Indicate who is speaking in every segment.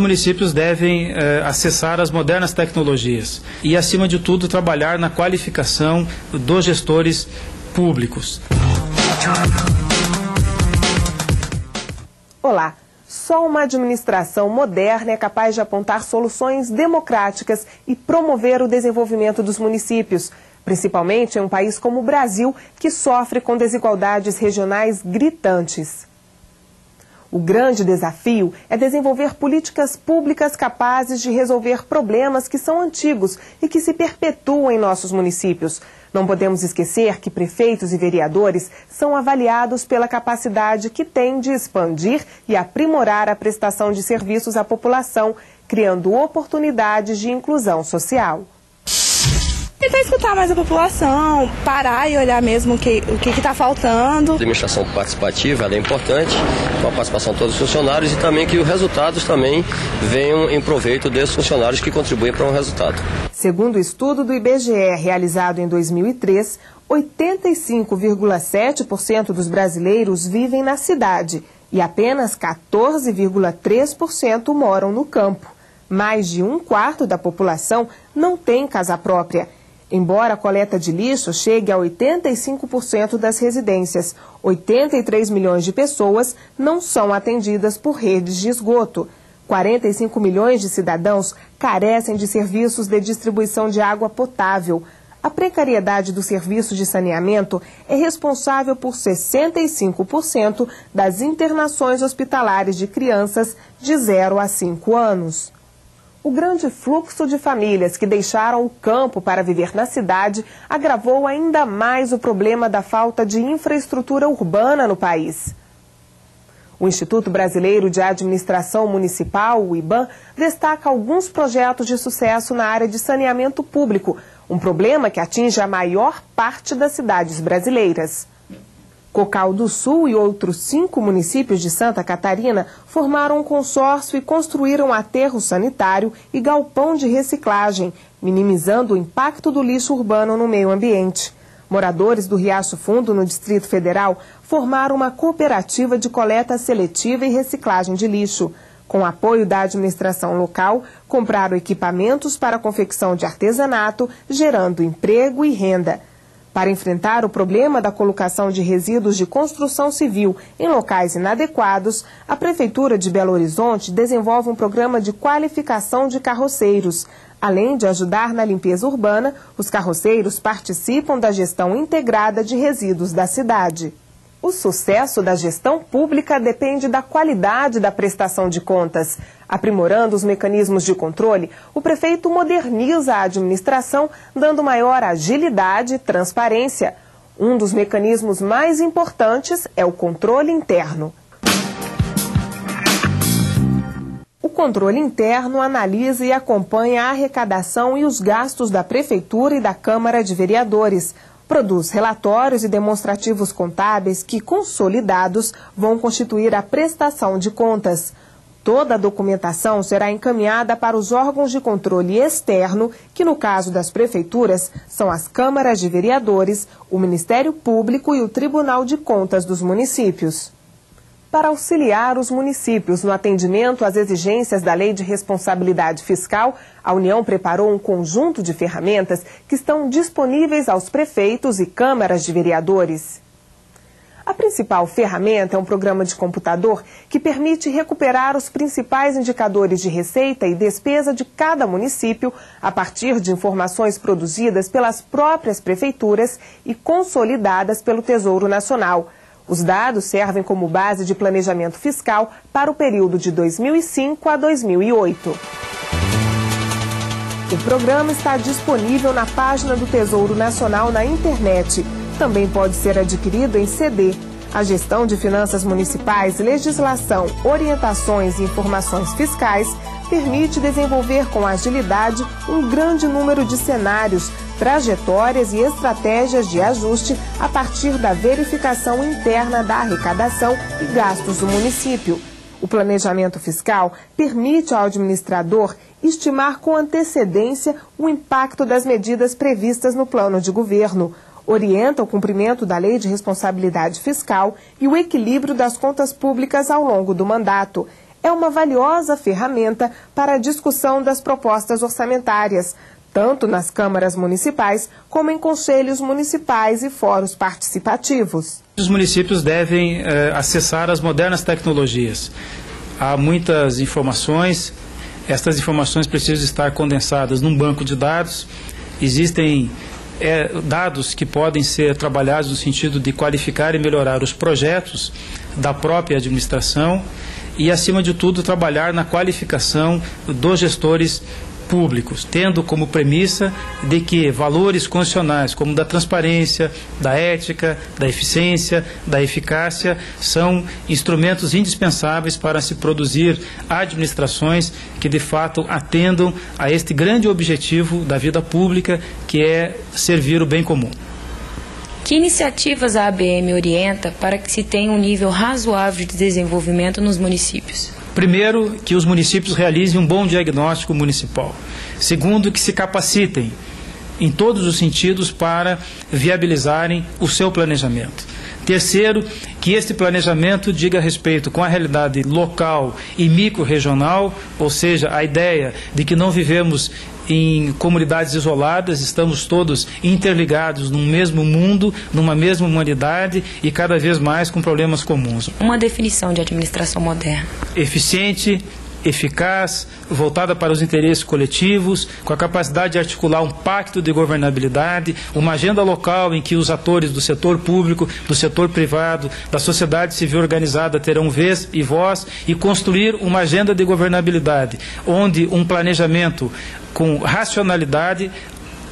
Speaker 1: municípios devem acessar as modernas tecnologias e, acima de tudo, trabalhar na qualificação dos gestores públicos.
Speaker 2: Olá! Só uma administração moderna é capaz de apontar soluções democráticas e promover o desenvolvimento dos municípios, principalmente em um país como o Brasil, que sofre com desigualdades regionais gritantes. O grande desafio é desenvolver políticas públicas capazes de resolver problemas que são antigos e que se perpetuam em nossos municípios. Não podemos esquecer que prefeitos e vereadores são avaliados pela capacidade que têm de expandir e aprimorar a prestação de serviços à população, criando oportunidades de inclusão social.
Speaker 3: Tentar escutar mais a população, parar e olhar mesmo o que está faltando.
Speaker 4: A administração participativa ela é importante, com a participação de todos os funcionários e também que os resultados também venham em proveito desses funcionários que contribuem para um resultado.
Speaker 2: Segundo o estudo do IBGE realizado em 2003, 85,7% dos brasileiros vivem na cidade e apenas 14,3% moram no campo. Mais de um quarto da população não tem casa própria. Embora a coleta de lixo chegue a 85% das residências, 83 milhões de pessoas não são atendidas por redes de esgoto. 45 milhões de cidadãos carecem de serviços de distribuição de água potável. A precariedade do serviço de saneamento é responsável por 65% das internações hospitalares de crianças de 0 a 5 anos. O grande fluxo de famílias que deixaram o campo para viver na cidade agravou ainda mais o problema da falta de infraestrutura urbana no país. O Instituto Brasileiro de Administração Municipal, o IBAM, destaca alguns projetos de sucesso na área de saneamento público, um problema que atinge a maior parte das cidades brasileiras. Cocal do Sul e outros 5 municípios de Santa Catarina formaram um consórcio e construíram aterro sanitário e galpão de reciclagem, minimizando o impacto do lixo urbano no meio ambiente. Moradores do Riacho Fundo, no Distrito Federal, formaram uma cooperativa de coleta seletiva e reciclagem de lixo. Com apoio da administração local, compraram equipamentos para a confecção de artesanato, gerando emprego e renda. Para enfrentar o problema da colocação de resíduos de construção civil em locais inadequados, a Prefeitura de Belo Horizonte desenvolve um programa de qualificação de carroceiros. Além de ajudar na limpeza urbana, os carroceiros participam da gestão integrada de resíduos da cidade. O sucesso da gestão pública depende da qualidade da prestação de contas. Aprimorando os mecanismos de controle, o prefeito moderniza a administração, dando maior agilidade e transparência. Um dos mecanismos mais importantes é o controle interno. O controle interno analisa e acompanha a arrecadação e os gastos da Prefeitura e da Câmara de Vereadores. Produz relatórios e demonstrativos contábeis que, consolidados, vão constituir a prestação de contas. Toda a documentação será encaminhada para os órgãos de controle externo, que no caso das prefeituras são as câmaras de vereadores, o Ministério Público e o Tribunal de Contas dos municípios. Para auxiliar os municípios no atendimento às exigências da Lei de Responsabilidade Fiscal, a União preparou um conjunto de ferramentas que estão disponíveis aos prefeitos e câmaras de vereadores. A principal ferramenta é um programa de computador que permite recuperar os principais indicadores de receita e despesa de cada município a partir de informações produzidas pelas próprias prefeituras e consolidadas pelo Tesouro Nacional. Os dados servem como base de planejamento fiscal para o período de 2005 a 2008. O programa está disponível na página do Tesouro Nacional na internet. Também pode ser adquirido em CD. A gestão de finanças municipais, legislação, orientações e informações fiscais permite desenvolver com agilidade um grande número de cenários, trajetórias e estratégias de ajuste a partir da verificação interna da arrecadação e gastos do município. O planejamento fiscal permite ao administrador estimar com antecedência o impacto das medidas previstas no plano de governo. Orienta o cumprimento da Lei de Responsabilidade Fiscal e o equilíbrio das contas públicas ao longo do mandato. é uma valiosa ferramenta para a discussão das propostas orçamentárias, tanto nas câmaras municipais como em conselhos municipais e fóruns participativos.
Speaker 1: Os municípios devem acessar as modernas tecnologias. Há muitas informações, estas informações precisam estar condensadas num banco de dados. Existem dados que podem ser trabalhados no sentido de qualificar e melhorar os projetos da própria administração e, acima de tudo, trabalhar na qualificação dos gestores públicos, tendo como premissa de que valores constitucionais como da transparência, da ética, da eficiência, da eficácia são instrumentos indispensáveis para se produzir administrações que de fato atendam a este grande objetivo da vida pública, que é servir o bem comum.
Speaker 5: Que iniciativas a ABM orienta para que se tenha um nível razoável de desenvolvimento nos municípios?
Speaker 1: Primeiro, que os municípios realizem um bom diagnóstico municipal. Segundo, que se capacitem em todos os sentidos para viabilizarem o seu planejamento. Terceiro, que este planejamento diga respeito com a realidade local e micro-regional, ou seja, a ideia de que não vivemos em comunidades isoladas, estamos todos interligados num mesmo mundo, numa mesma humanidade e cada vez mais com problemas comuns.
Speaker 5: Uma definição de administração moderna.
Speaker 1: Eficiente, eficaz, voltada para os interesses coletivos, com a capacidade de articular um pacto de governabilidade, uma agenda local em que os atores do setor público, do setor privado, da sociedade civil organizada terão vez e voz, e construir uma agenda de governabilidade, onde um planejamento com racionalidade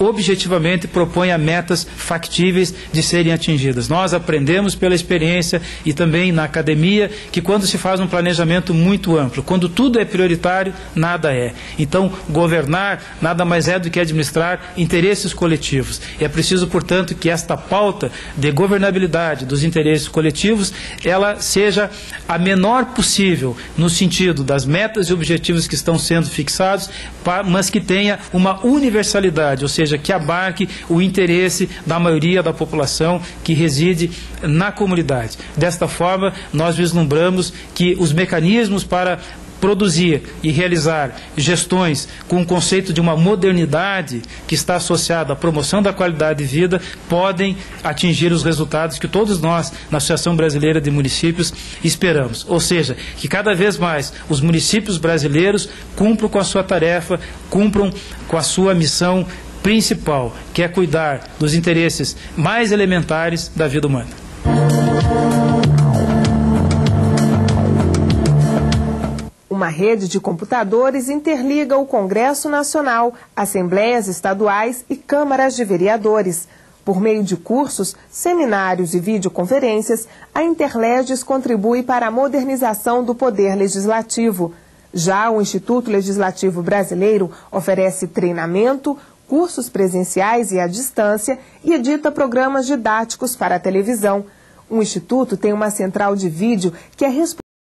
Speaker 1: objetivamente proponha metas factíveis de serem atingidas. Nós aprendemos pela experiência e também na academia que quando se faz um planejamento muito amplo, quando tudo é prioritário, nada é. Então, governar nada mais é do que administrar interesses coletivos. E é preciso, portanto, que esta pauta de governabilidade dos interesses coletivos, ela seja a menor possível no sentido das metas e objetivos que estão sendo fixados, mas que tenha uma universalidade, ou seja, que abarque o interesse da maioria da população que reside na comunidade. Desta forma, nós vislumbramos que os mecanismos para produzir e realizar gestões com o conceito de uma modernidade que está associada à promoção da qualidade de vida podem atingir os resultados que todos nós, na Associação Brasileira de Municípios, esperamos. Ou seja, que cada vez mais os municípios brasileiros cumpram com a sua tarefa, cumpram com a sua missão principal, que é cuidar dos interesses mais elementares da vida humana.
Speaker 2: Uma rede de computadores interliga o Congresso Nacional, assembleias estaduais e câmaras de vereadores. Por meio de cursos, seminários e videoconferências, a Interleges contribui para a modernização do Poder Legislativo. Já o Instituto Legislativo Brasileiro oferece treinamento, cursos presenciais e à distância e edita programas didáticos para a televisão. O Instituto tem uma central de vídeo que é responsável